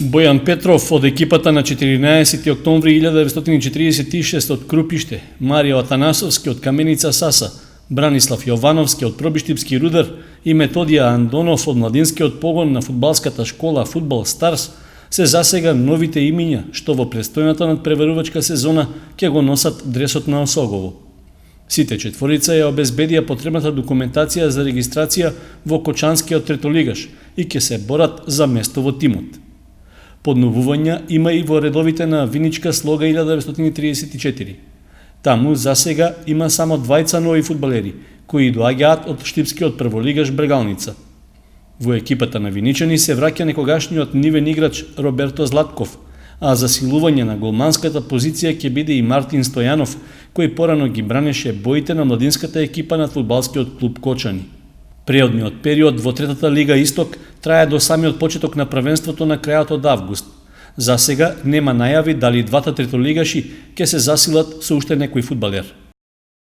Бојан Петров од екипата на 14. октомври 1946 од Крупиште, Марио Атанасовски од Каменица Саса, Бранислав Јовановски од Пробиштипски Рудар и Методија Андонов од младинскиот погон на фудбалската школа Фудбал Старс се засега новите имиња што во престојната надпреварувачка сезона ќе го носат дресот на Осогово. Сите четворица ја обезбедија потребната документација за регистрација во Кочанскиот третолигаш и ќе се борат за место во тимот. Подновувања има и во редовите на Виничка Слога 1934. Таму засега има само двајца нови фудбалери, кои доаѓаат од штипскиот прволигаш Брегалница. Во екипата на Виничани се враќа некогашниот нивен играч Роберто Златков, а за силување на голманската позиција ќе биде и Мартин Стојанов, кој порано ги бранеше боите на младинската екипа на фудбалскиот клуб Кочани. Преодниот период во третата лига Исток трае до самиот почеток на првенството на крајот од август. За сега нема најави дали двата третолигаши ќе се засилат со уште некој фудбалер.